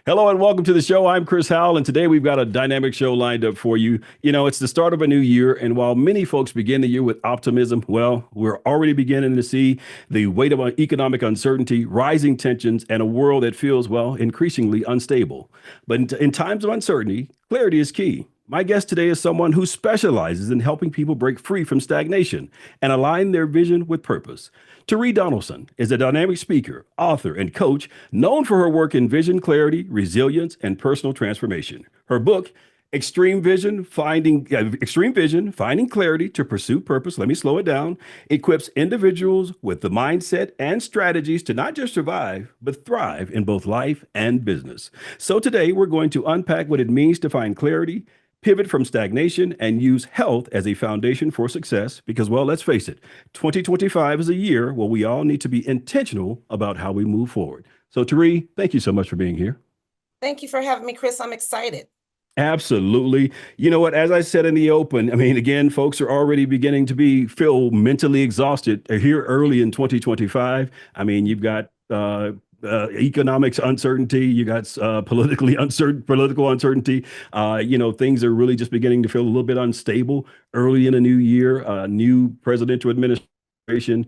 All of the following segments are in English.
Hello and welcome to the show. I'm Chris Howell, and today we've got a dynamic show lined up for you. It's the start of a new year, and while many folks begin the year with optimism, well, we're already beginning to see the weight of economic uncertainty, rising tensions, and a world that feels, well, increasingly unstable. But in times of uncertainty, clarity is key. My guest today is someone who specializes in helping people break free from stagnation and align their vision with purpose. Teri Donelson is a dynamic speaker, author, and coach known for her work in vision clarity, resilience, and personal transformation. Her book, Extreme Vision, Finding Clarity to Pursue Purpose. Let me slow it down. Equips individuals with the mindset and strategies to not just survive, but thrive in both life and business. So today we're going to unpack what it means to find clarity, pivot from stagnation, and use health as a foundation for success. Because, well, let's face it, 2025 is a year where we all need to be intentional about how we move forward. So, Teri, thank you so much for being here. Thank you for having me, Chris. I'm excited. Absolutely. You know what? As I said in the open, I mean, again, folks are already beginning to feel mentally exhausted here early in 2025. I mean, you've got economics uncertainty, you got political uncertainty. Things are really just beginning to feel a little bit unstable early in a new year, new presidential administration.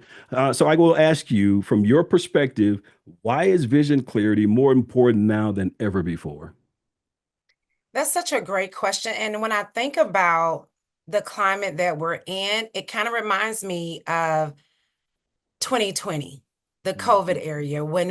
So I will ask you, from your perspective, why is vision clarity more important now than ever before? That's such a great question. And when I think about the climate that we're in, it kind of reminds me of 2020, the COVID area, when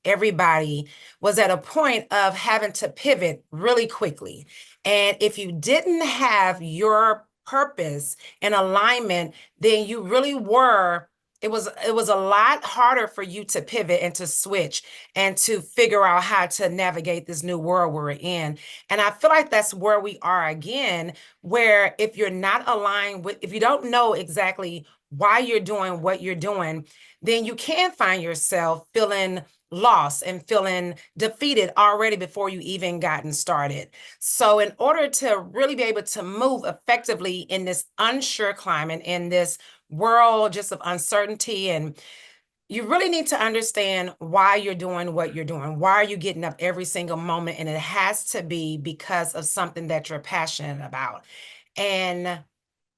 everybody was at a point of having to pivot really quickly. And if you didn't have your purpose and alignment, then you really were. It was a lot harder for you to pivot and to switch and to figure out how to navigate this new world we're in. And I feel like that's where we are again, where if you're not aligned with, if you don't know exactly why you're doing what you're doing, then you can find yourself feeling lost and feeling defeated already before you even gotten started. So in order to really be able to move effectively in this unsure climate, in this world just of uncertainty, and you really need to understand why you're doing what you're doing. Why are you getting up every single moment? And it has to be because of something that you're passionate about. And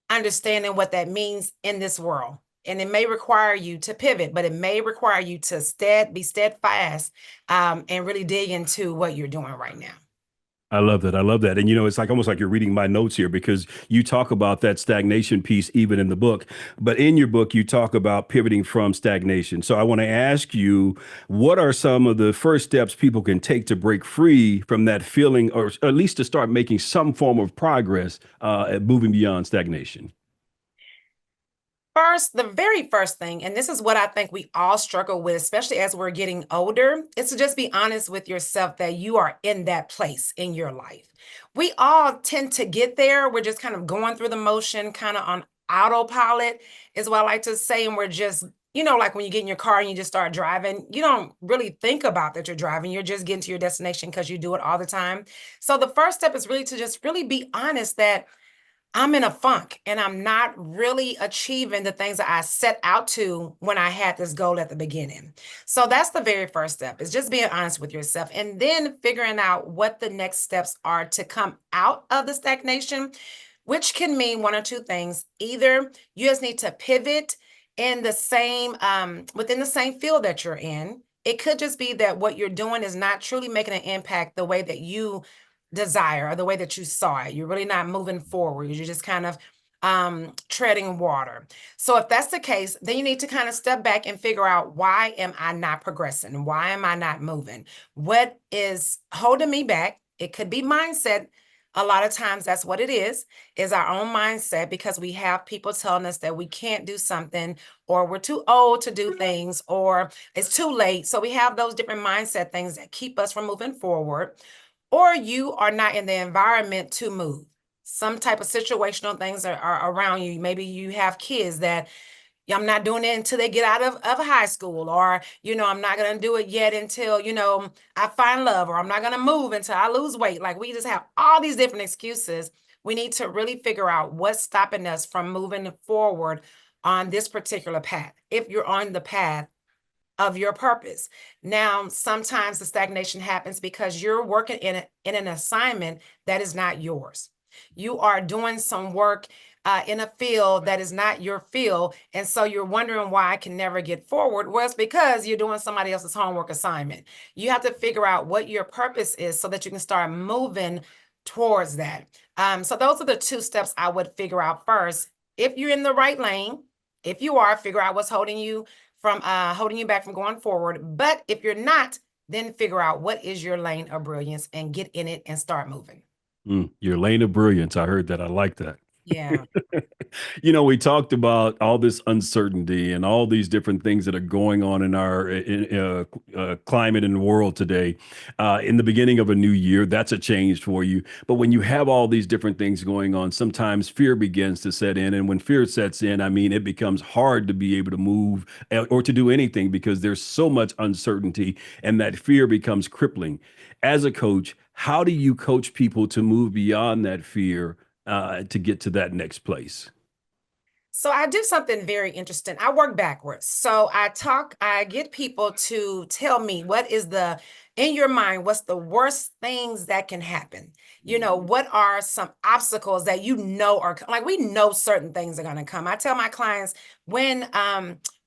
understanding what that means in this world. And it may require you to pivot, but it may require you to be steadfast and really dig into what you're doing right now. I love that. I love that. And it's like almost like you're reading my notes here because you talk about that stagnation piece even in the book. But in your book, you talk about pivoting from stagnation. So I want to ask you, what are some of the first steps people can take to break free from that feeling, or at least to start making some form of progress at moving beyond stagnation? First, the very first thing, and this is what I think we all struggle with, especially as we're getting older, is to just be honest with yourself that you are in that place in your life. We all tend to get there. We're just kind of going through the motion, kind of on autopilot, is what I like to say. And we're just, like when you get in your car and you just start driving, you don't really think about that you're driving. You're just getting to your destination because you do it all the time. So the first step is really to just really be honest that I'm in a funk and I'm not really achieving the things that I set out to when I had this goal at the beginning. So that's the very first step, is just being honest with yourself and then figuring out what the next steps are to come out of the stagnation, which can mean one or two things. Either you just need to pivot in the same within the same field that you're in. It could just be that what you're doing is not truly making an impact the way that you desire or the way that you saw it. You're really not moving forward. You're just kind of treading water. So if that's the case, then you need to kind of step back and figure out, why am I not progressing? Why am I not moving? What is holding me back? It could be mindset. A lot of times that's what it is our own mindset, because we have people telling us that we can't do something, or we're too old to do things, or it's too late. So we have those different mindset things that keep us from moving forward. Or you are not in the environment to move. Some type of situational things are around you. Maybe you have kids that, I'm not doing it until they get out of high school, or, I'm not going to do it yet until, I find love, or I'm not going to move until I lose weight. Like, we just have all these different excuses. We need to really figure out what's stopping us from moving forward on this particular path. If you're on the path of your purpose. Now, sometimes the stagnation happens because you're working in an assignment that is not yours. You are doing some work in a field that is not your field. And so you're wondering why I can never get forward. Well, it's because you're doing somebody else's homework assignment. You have to figure out what your purpose is so that you can start moving towards that. So those are the two steps I would figure out first. If you're in the right lane, if you are, figure out what's holding you back from going forward. But if you're not, then figure out what is your lane of brilliance and get in it and start moving. Your lane of brilliance. I heard that. I like that. Yeah. We talked about all this uncertainty and all these different things that are going on in our climate in the world today. In the beginning of a new year, that's a change for you. But when you have all these different things going on, sometimes fear begins to set in. And when fear sets in, I mean, it becomes hard to be able to move or to do anything because there's so much uncertainty and that fear becomes crippling. As a coach, how do you coach people to move beyond that fear to get to that next place? So I do something very interesting. I work backwards. So I get people to tell me what is in your mind, what's the worst things that can happen? What are some obstacles that are like, we know certain things are going to come. I tell my clients when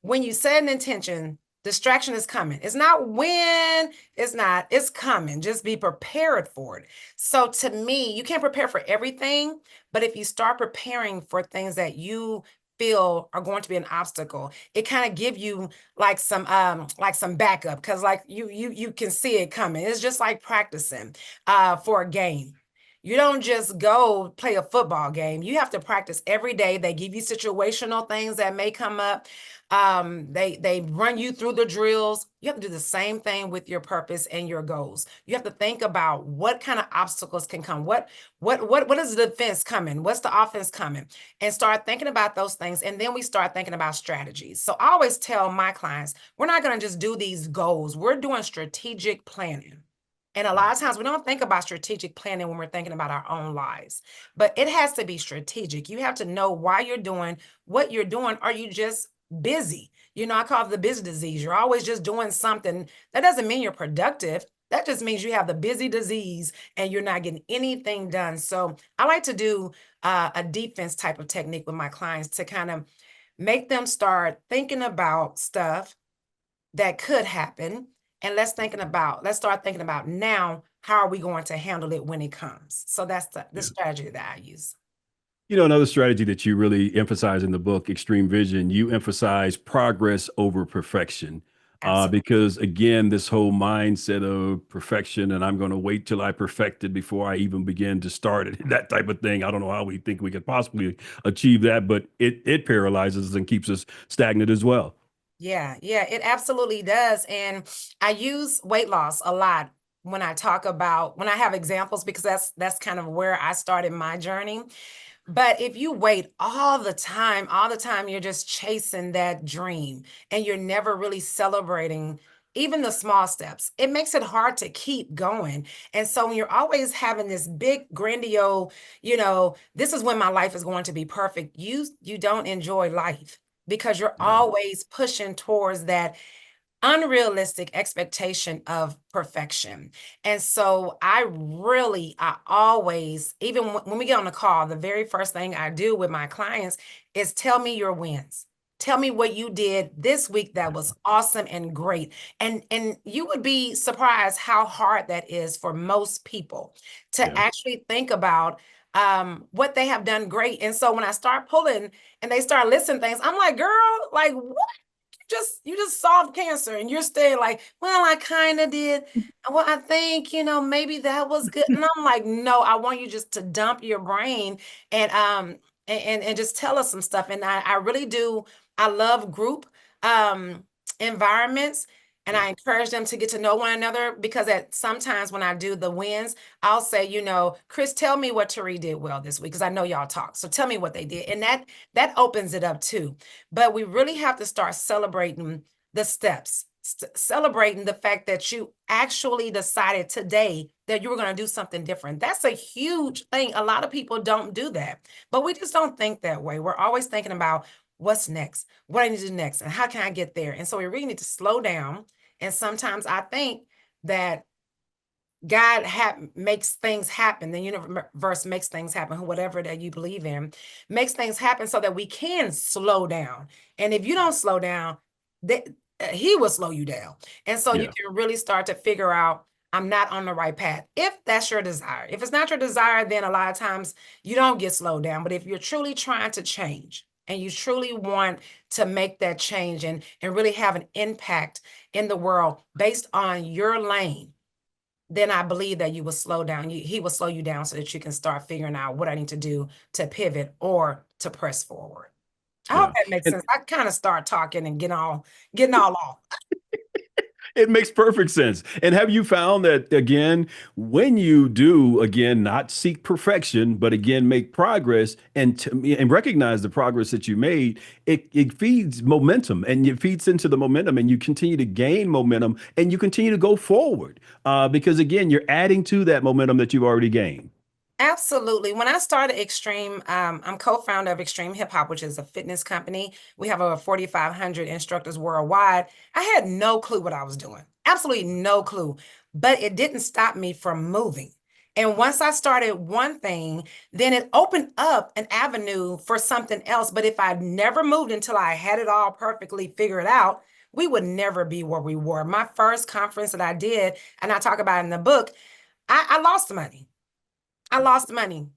you set an intention, distraction is coming. It's not when, it's coming. Just be prepared for it. So to me, you can't prepare for everything, but if you start preparing for things that you feel are going to be an obstacle, it kind of give you like some backup, because like you can see it coming. It's just like practicing for a game. You don't just go play a football game. You have to practice every day. They give you situational things that may come up. They run you through the drills. You have to do the same thing with your purpose and your goals. You have to think about what kind of obstacles can come. What is the defense coming? What's the offense coming? And start thinking about those things. And then we start thinking about strategies. So I always tell my clients, we're not going to just do these goals. We're doing strategic planning. And a lot of times we don't think about strategic planning when we're thinking about our own lives, but it has to be strategic. You have to know why you're doing what you're doing. Are you just busy? I call it the busy disease. You're always just doing something. That doesn't mean you're productive. That just means you have the busy disease and you're not getting anything done. So I like to do a defense type of technique with my clients to kind of make them start thinking about stuff that could happen. And let's start thinking about now, how are we going to handle it when it comes? So that's the Yeah. strategy that I use. Another strategy that you really emphasize in the book, Extreme Vision, you emphasize progress over perfection. Absolutely. Because again, this whole mindset of perfection, and I'm going to wait till I perfect it before I even begin to start it, that type of thing. I don't know how we think we could possibly achieve that, but it paralyzes us and keeps us stagnant as well. Yeah, it absolutely does. And I use weight loss a lot when I have examples, because that's kind of where I started my journey. But if you wait all the time, you're just chasing that dream and you're never really celebrating even the small steps. It makes it hard to keep going. And so when you're always having this big grandiose, this is when my life is going to be perfect, you don't enjoy life because you're Yeah. always pushing towards that unrealistic expectation of perfection. And so I always, even when we get on the call, the very first thing I do with my clients is tell me your wins. Tell me what you did this week that was awesome and great. And you would be surprised how hard that is for most people to Yeah. actually think about what they have done great. And so when I start pulling and they start listing things, I'm like, girl, like what? You just solved cancer and you're still like, well, I kind of did. Well, I think, maybe that was good. And I'm like, no, I want you just to dump your brain and and just tell us some stuff. And I really do. I love group um environments, and Yeah. I encourage them to get to know one another, because at sometimes when I do the wins, I'll say, Chris, tell me what Teri did well this week, because I know y'all talk. So tell me what they did. And that opens it up too. But we really have to start celebrating the steps, celebrating the fact that you actually decided today that you were going to do something different. That's a huge thing. A lot of people don't do that, but we just don't think that way. We're always thinking about what's next? What I need to do next? And how can I get there? And so we really need to slow down. And sometimes I think that God makes things happen. The universe makes things happen, whatever that you believe in, makes things happen so that we can slow down. And if you don't slow down, that he will slow you down. And so you Yeah. can really start to figure out, I'm not on the right path. If that's your desire. If it's not your desire, then a lot of times you don't get slowed down. But if you're truly trying to change and you truly want to make that change and really have an impact in the world based on your lane, then I believe that you will slow down. He will slow you down so that you can start figuring out what I need to do to pivot or to press forward. I hope Yeah. that makes And sense. I kind of start talking and getting all off. it makes perfect sense. And have you found that again, when you do again not seek perfection, but again make progress and recognize the progress that you made, it feeds momentum and it feeds into the momentum, and you continue to gain momentum and you continue to go forward because again you're adding to that momentum that you've already gained. Absolutely. When I started Extreme, I'm co-founder of Extreme Hip Hop, which is a fitness company. We have over 4,500 instructors worldwide. I had no clue what I was doing. Absolutely no clue. But it didn't stop me from moving. And once I started one thing, then it opened up an avenue for something else. But if I never moved until I had it all perfectly figured out, we would never be where we were. My first conference that I did, and I talk about it in the book, I lost money. I lost money.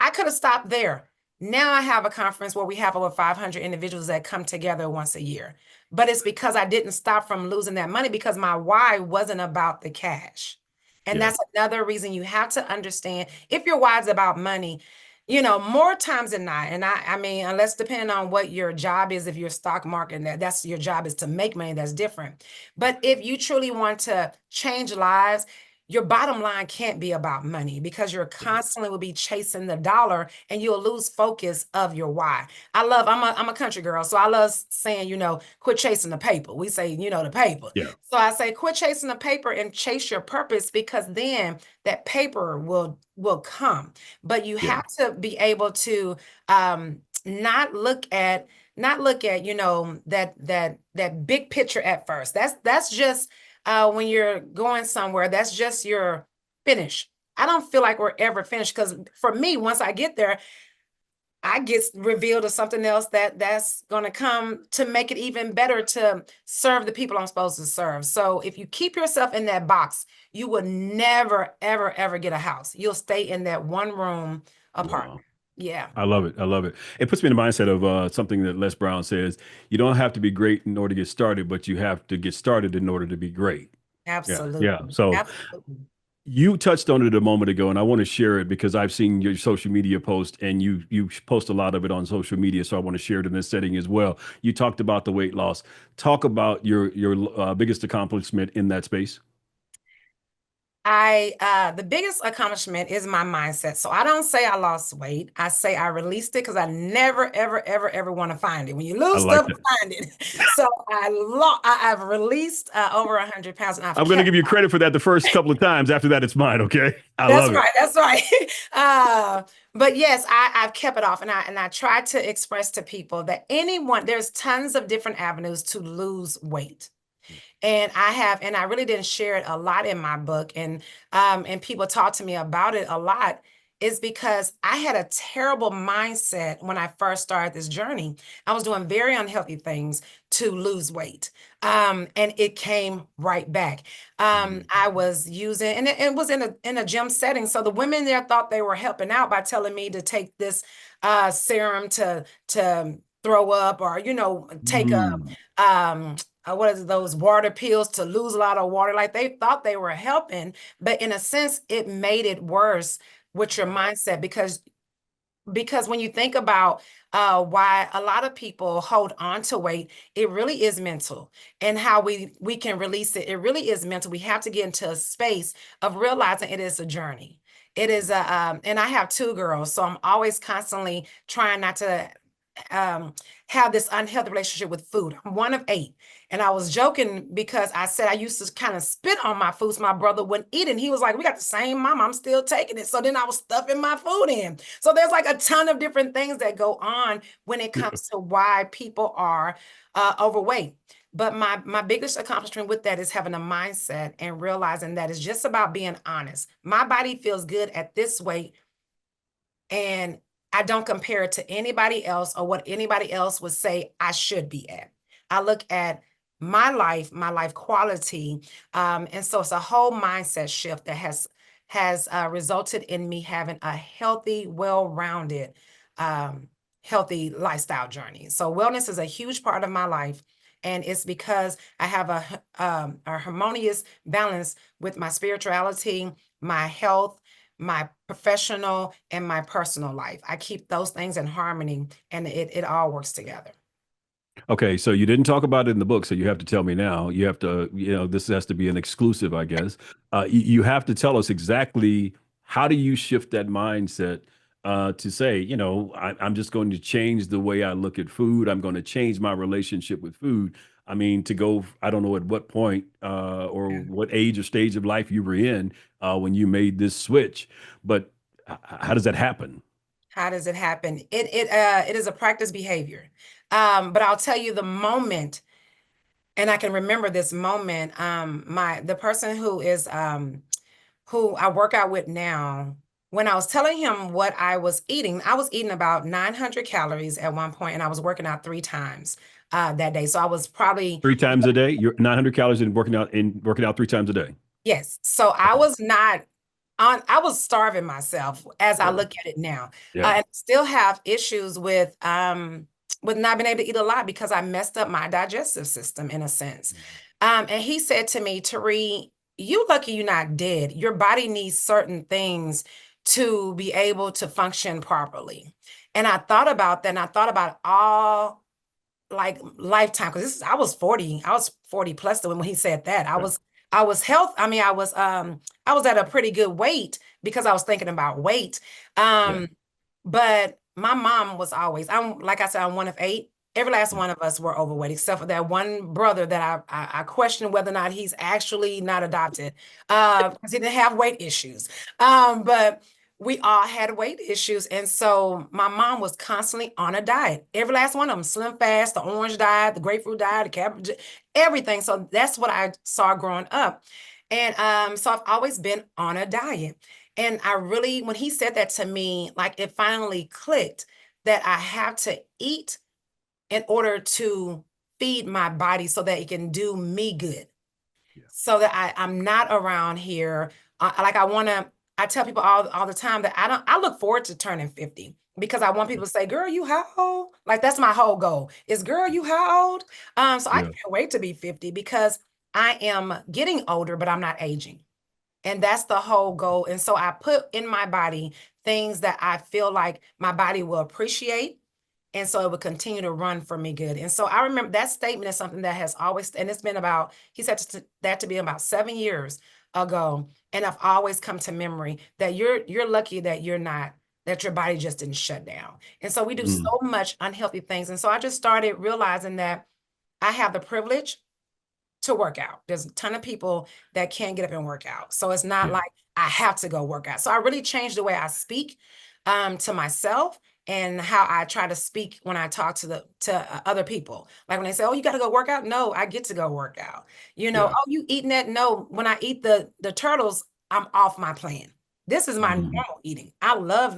I could have stopped there. Now I have a conference where we have over 500 individuals that come together once a year. But it's because I didn't stop from losing that money because my why wasn't about the cash. And Yeah. that's another reason you have to understand if your why is about money, more times than not. And I mean, unless depending on what your job is, if you're a stock market, that's your job is to make money, that's different. But if you truly want to change lives, your bottom line can't be about money because you're constantly will be chasing the dollar and you'll lose focus of your why. I'm a country girl, so I love saying, quit chasing the paper. We say, the paper. Yeah. So I say, quit chasing the paper and chase your purpose because then that paper will come. But you Yeah. have to be able to not look at that big picture at first. That's just when you're going somewhere, that's just your finish. I don't feel like we're ever finished because for me, once I get there, I get revealed to something else that's going to come to make it even better to serve the people I'm supposed to serve. So if you keep yourself in that box, you will never, ever, ever get a house. You'll stay in that one room apartment. Wow. Yeah, I love it. I love it. It puts me in the mindset of something that Les Brown says: you don't have to be great in order to get started, but you have to get started in order to be great. Yeah, yeah. absolutely. So Absolutely. you touched on it a moment ago, and I want to share it because I've seen your social media post, and you post a lot of it on social media. So I want to share it in this setting as well. You talked about the weight loss. Talk about your biggest accomplishment in that space. The biggest accomplishment is my mindset. So I don't say I lost weight. I say I released it because I never, ever, ever, ever want to find it. When you I lose like stuff, that. find it. So I've released over 100 pounds and I've I'm going to kept. give you credit for that the first couple of times. After that, it's mine. Okay. I That's love it. right. That's right. Uh, but yes, I've kept it off, and I try to express to people that there's tons of different avenues to lose weight. And I really didn't share it a lot in my book, and people talk to me about it a lot, is because I had a terrible mindset when I first started this journey. I was doing very unhealthy things to lose weight. And it came right back. Mhm. I was using, and it was in a gym setting. So the women there thought they were helping out by telling me to take this serum to throw up, or take Mm. what is it, those water pills to lose a lot of water. Like they thought they were helping, but in a sense, it made it worse with your Wow. mindset because when you think about why a lot of people hold on to weight, it really is mental, and how we can release it. It really is mental. We have to get into a space of realizing it is a journey. It is and I have two girls, so I'm always constantly trying not to um, have this unhealthy relationship with food. I'm one of 8. And I was joking because I said I used to kind of spit on my food so my brother wouldn't eat it. And he was like, we got the same mom. I'm still taking it. So then I was stuffing my food in. So there's like a ton of different things that go on when it Yeah. comes to why people are overweight. But my biggest accomplishment with that is having a mindset and realizing that it's just about being honest. My body feels good at this weight, and I don't compare it to anybody else or what anybody else would say I should be at. I look at my life quality, and so it's a whole mindset shift that has resulted in me having a healthy, well-rounded, um, healthy lifestyle journey. So wellness is a huge part of my life, and it's because I have a harmonious balance with my spirituality, my health, my professional, and my personal life. I keep those things in harmony, and it all works together. Okay, so you didn't talk about it in the book, so you have to tell me now. You have to, this has to be an exclusive, I guess. You have to tell us exactly how do you shift that mindset to say, I'm just going to change the way I look at food. I'm going to change my relationship with food. I mean, to go, I don't know at what point or Yeah. what age or stage of life you were in when you made this switch, but how does that happen? How does it happen? It is a practice behavior. But I'll tell you the moment, and I can remember this moment. The person who I work out with now, when I was telling him what I was eating about 900 calories at one point, and I was working out 3 times that day. So I was probably, 3 times a day? You're 900 calories in working out 3 times a day. yes. So I Okay. was not on, I was starving myself as I Yeah. look at it now. Yeah. And still have issues with not being able to eat a lot because I messed up my digestive system in a sense. And he said to me, Teri, you lucky you're not dead. Your body needs certain things to be able to function properly. And I thought about that, and I thought about all like lifetime, because I was 40 plus when he said that. Yeah. I was health, I mean, I was at a pretty good weight because I was thinking about weight. Yeah. Um, but my mom was always, I'm like I said, I'm one of 8. Every last Yeah. one of us were overweight, except for that one brother that I question whether or not he's actually not adopted, because he didn't have weight issues. But we all had weight issues. And so my mom was constantly on a diet. Every last one of them, Slim Fast, the orange diet, the grapefruit diet, the cabbage, everything. So that's what I saw growing up. And so I've always been on a diet. And I really, when he said that to me, like it finally clicked that I have to eat in order to feed my body so that it can do me good, Yeah. so that I'm not around here. Like I tell people all the time that I look forward to turning 50 because I want people to say, girl, you how old? Like that's my whole goal is, girl, you how old? So I Yeah. can't wait to be 50 because I am getting older, but I'm not aging. And that's the whole goal. And so I put in my body things that I feel like my body will appreciate, and so it would continue to run for me good. And so I remember that statement is something that has always, and it's been about, he said that to be about 7 years ago. And I've always come to memory that you're lucky that you're not, that your body just didn't shut down. And so we do so Mm. much unhealthy things. And so I just started realizing that I have the privilege to work out. There's a ton of people that can't get up and work out. So it's not Yeah. like I have to go work out. So I really changed the way I speak to myself, and how I try to speak when I talk to other people. Like when they say, "Oh, you got to go work out." No, I get to go work out. Yeah. "Oh, you eating that?" No, when I eat the turtles, I'm off my plan. This is my Mhm. normal eating. I love,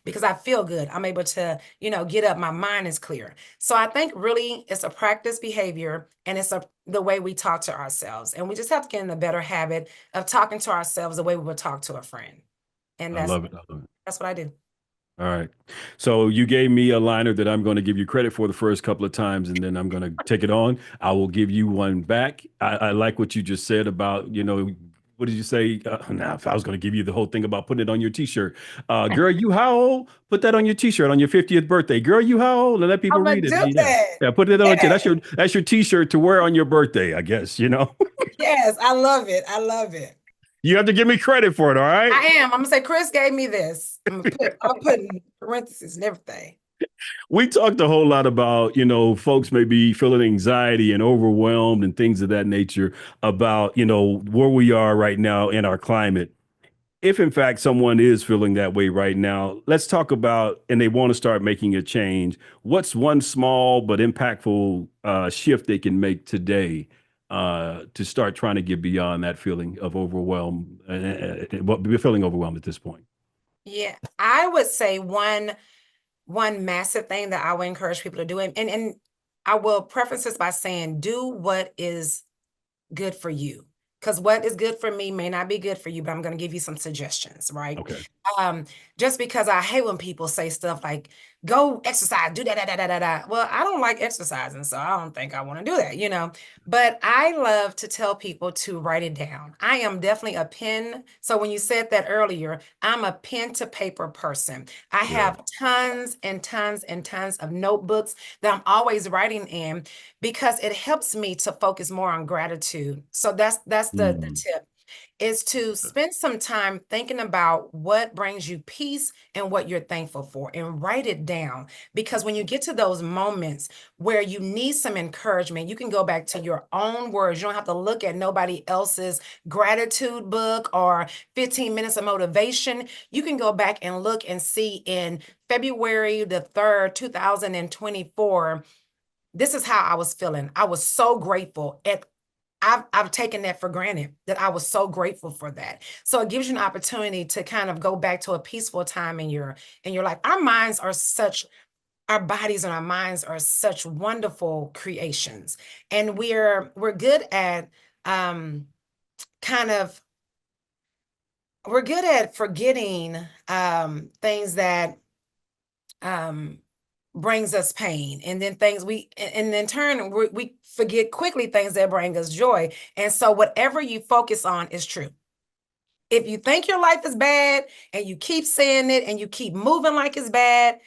because I feel good. I'm able to, get up. My mind is clear. So I think really it's a practice behavior, and it's the way we talk to ourselves. And we just have to get in a better habit of talking to ourselves the way we would talk to a friend. And I love it. I love it. that's what I do. All right. So you gave me a liner that I'm going to give you credit for the first couple of times, and then I'm going to take it on. I will give you one back. I like what you just said about, what did you say? Now, if I was going to give you the whole thing about putting it on your t-shirt, girl, you how old? Put that on your t-shirt on your 50th birthday. Girl, you how old? And let people I'm gonna read it. do Yeah. that. Yeah. Put it on. Yeah. That's your t-shirt to wear on your birthday, I guess. Yes, I love it. I love it. You have to give me credit for it. All right. I am. I'm gonna say Chris gave me this. I'm gonna put in parentheses and everything. We talked a whole lot about, folks may be feeling anxiety and overwhelmed and things of that nature about, where we are right now in our climate. If in fact someone is feeling that way right now, let's talk about, and they want to start making a change. What's one small but impactful shift they can make today to start trying to get beyond that feeling of overwhelm, feeling overwhelmed at this point? Yeah, I would say one massive thing that I would encourage people to do, and I will preface this by saying, do what is good for you. Because what is good for me may not be good for you, but I'm going to give you some suggestions, right? Okay. Um, just because I hate when people say stuff like, go exercise, do that, da, da, da, da, da. Well, I don't like exercising, so I don't think I want to do that. But I love to tell people to write it down. I am definitely a pen. So when you said that earlier, I'm a pen to paper person. I Yeah. have tons and tons and tons of notebooks that I'm always writing in because it helps me to focus more on gratitude. So that's the Mm. tip, is to spend some time thinking about what brings you peace and what you're thankful for, and write it down. Because when you get to those moments where you need some encouragement, you can go back to your own words. You don't have to look at nobody else's gratitude book or 15 minutes of motivation. You can go back and look and see in February the 3rd, 2024, this is how I was feeling. I was so grateful. I've taken that for granted, that I was so grateful for that. So it gives you an opportunity to kind of go back to a peaceful time in your life. Our bodies and our minds are such wonderful creations. And we're good at kind of we're good at forgetting things that um brings us pain, and then things and in turn we forget quickly things that bring us joy. And so whatever you focus on is true. If you think your life is bad and you keep saying it and you keep moving like it's bad,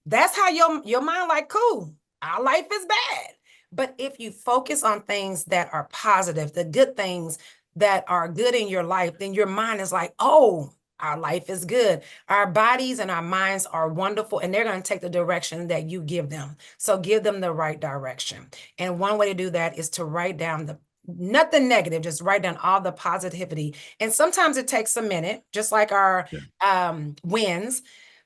that's how your mind like, cool, our life is bad. But if you focus on things that are positive, the good things that are good in your life, then your mind is like, oh, our life is good. Our bodies and our minds are wonderful, and they're going to take the direction that you give them. So give them the right direction. And one way to do that is to write down nothing negative, just write down all the positivity. And sometimes it takes a minute, just like our Yeah. wins,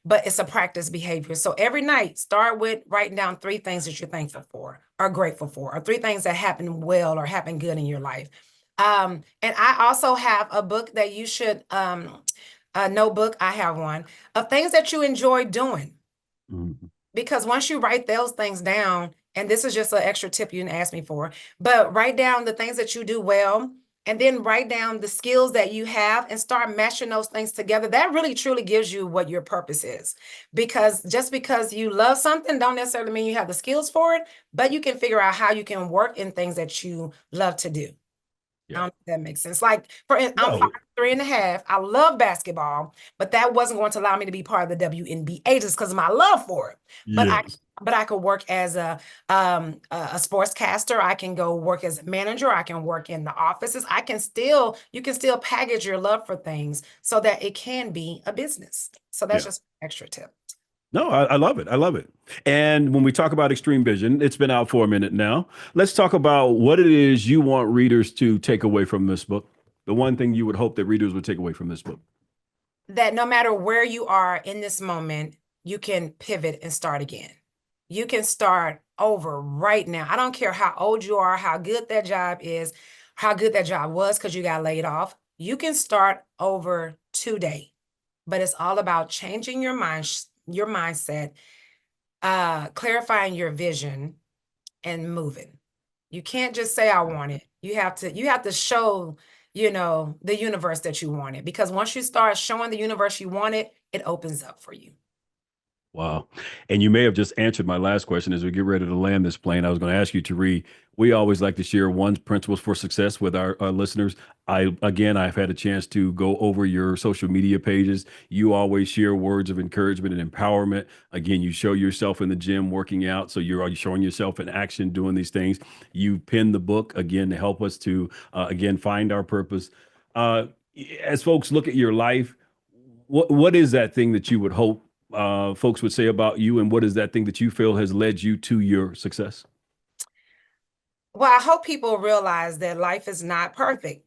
but it's a practice behavior. So every night, start with writing down 3 things that you're thankful for, or grateful for, or 3 things that happen well or happen good in your life. And I also have a book that you should, a notebook, I have one, of things that you enjoy doing. Mhm. Because once you write those things down, and this is just an extra tip you didn't ask me for, but write down the things that you do well, and then write down the skills that you have and start mashing those things together. That really truly gives you what your purpose is. Because just because you love something don't necessarily mean you have the skills for it, but you can figure out how you can work in things that you love to do. I Yeah. don't know if that makes sense. Like, I'm No. 5'3.5". I love basketball, but that wasn't going to allow me to be part of the WNBA just because of my love for it. But I Yes. but I could work as a sportscaster. I can go work as a manager. I can work in the offices. You can still package your love for things so that it can be a business. So that's Yeah. just an extra tip. No, I love it. I love it. And when we talk about extreme vision, it's been out for a minute now. Let's talk about what it is you want readers to take away from this book. The one thing you would hope that readers would take away from this book. That no matter where you are in this moment, you can pivot and start again. You can start over right now. I don't care how old you are, how good that job is, how good that job was because you got laid off. You can start over today. But it's all about changing your mindset, clarifying your vision, and moving. You can't just say I want it. You have to show, the universe that you want it. Because once you start showing the universe you want it, it opens up for you. Wow. And you may have just answered my last question as we get ready to land this plane. I was going to ask you to read. We always like to share one's principles for success with our listeners. I've had a chance to go over your social media pages. You always share words of encouragement and empowerment. Again, you show yourself in the gym working out. So you're showing yourself in action doing these things. You penned the book again to help us to, again, find our purpose. Uh, as folks look at your life, what is that thing that you would hope folks would say about you, and what is that thing that you feel has led you to your success? Well, I hope people realize that life is not perfect,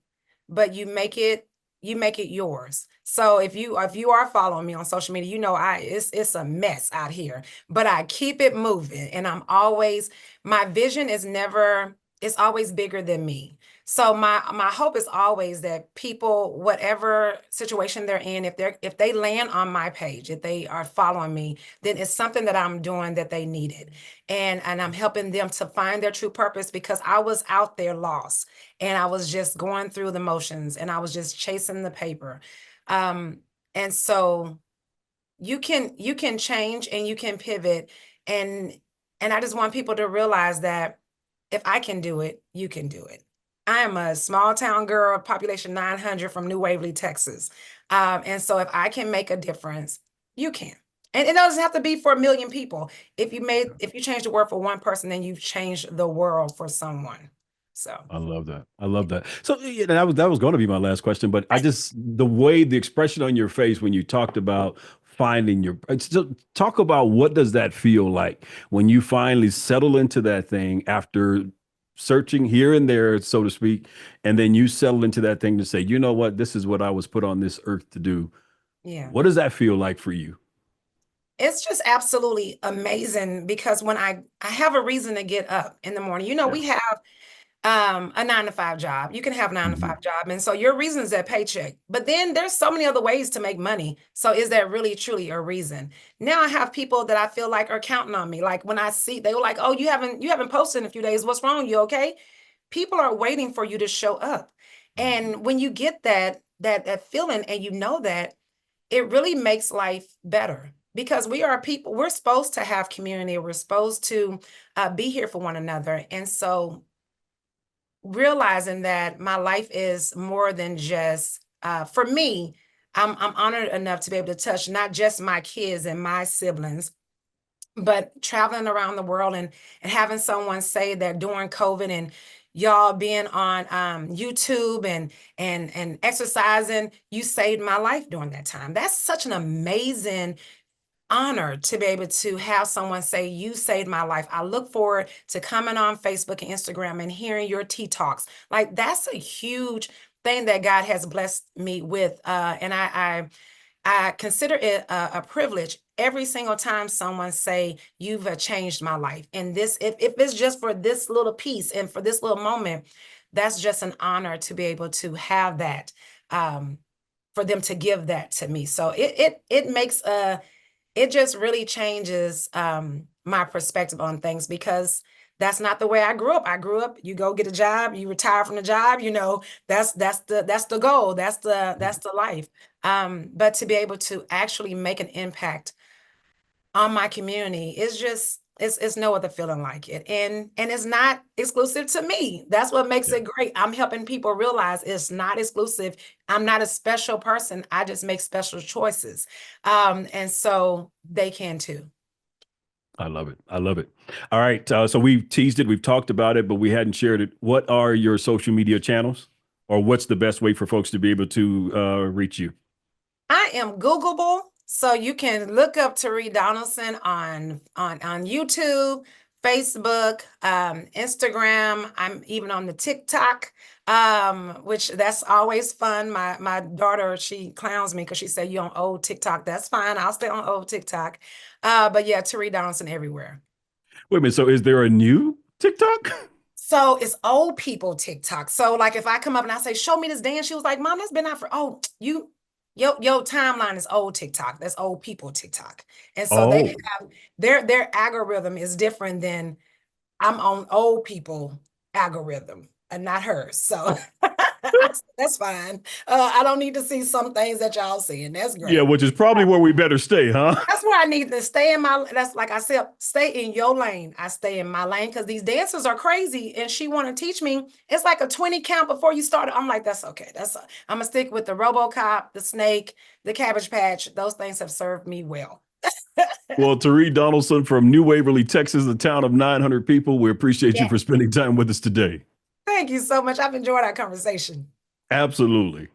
but you make it yours. So if you are following me on social media, you know I it's a mess out here, but I keep it moving and my vision is never it's always bigger than me. So my hope is always that people, whatever situation they're in, if they land on my page, if they are following me, then it's something that I'm doing that they needed. And I'm helping them to find their true purpose because I was out there lost and I was just going through the motions and I was just chasing the paper. Um, and so you can change and you can pivot and and I just want people to realize that if I can do it, you can do it. I am a small town girl, population 900 from New Waverly, Texas. And so if I can make a difference, you can. And it doesn't have to be for a million people. If you change the world for one person, then you've changed the world for someone. So I love that. I love that. So yeah, that was going to be my last question, but I just the way the expression on your face when you talked about finding your talk about what does that feel like when you finally settle into that thing after searching here and there, so to speak, and then you settle into that thing to say, you know what, this is what I was put on this earth to do. yeah. What does that feel like for you? It's just absolutely amazing because when I have a reason to get up in the morning, Yeah. we have a 9 to 5 job. You can have 9 to 5 Mhm. job. And so your reason is that paycheck. But then there's so many other ways to make money. So is that really truly a reason? Now I have people that I feel like are counting on me. Like when I see they were like, "Oh, you haven't posted in a few days. What's wrong? You okay?" People are waiting for you to show up. And when you get that feeling and you know that, it really makes life better because we are people, we're supposed to have community, we're supposed to be here for one another. And so realizing that my life is more than just for me, I'm honored enough to be able to touch not just my kids and my siblings, but traveling around the world and having someone say that during COVID and y'all being on YouTube and exercising, you saved my life during that time. That's such an amazing honor to be able to have someone say, you saved my life. I look forward to coming on Facebook and Instagram and hearing your tea talks. Like that's a huge thing that God has blessed me with. I consider it a privilege every single time someone say, you've changed my life. And this, if it's just for this little piece and for this little moment, that's just an honor to be able to have that, for them to give that to me. So it makes it just really changes my perspective on things because that's not the way I grew up. I grew up, you go get a job, you retire from the job, that's the goal, that's the life. But to be able to actually make an impact on my community is just it's no other feeling like it. And it's not exclusive to me. That's what makes Yeah. it great. I'm helping people realize it's not exclusive. I'm not a special person. I just make special choices. And so they can too. I love it. I love it. All right. So we've teased it, we've talked about it, but we hadn't shared it. What are your social media channels, or what's the best way for folks to be able to reach you? I am Googleable, so you can look up Teri Donelson on YouTube, Facebook, Instagram. I'm even on the TikTok, which that's always fun. My daughter, she clowns me because she said you on old TikTok. That's fine. I'll stay on old TikTok. But yeah, Teri Donelson everywhere. Wait a minute. So is there a new TikTok? So it's old people TikTok. So like if I come up and I say, show me this dance, she was like, Mom, that's been out for your timeline is old TikTok. That's old people TikTok. And so they Oh, have their algorithm is different than I'm on old people algorithm and not hers. So that's fine. I don't need to see some things that y'all see, and that's yeah, great. which is probably where we better stay, huh? That's where I need to stay in my, that's like I said, stay in your lane. I stay in my lane because these dancers are crazy and she want to teach me. It's like a 20 count before you start. I'm like, that's okay. I'm gonna stick with the RoboCop, the snake, the Cabbage Patch. Those things have served me well. Well, Tari Donaldson from New Waverly, Texas, a town of 900 people, we appreciate you Yeah. for spending time with us today. Thank you so much. I've enjoyed our conversation. Absolutely.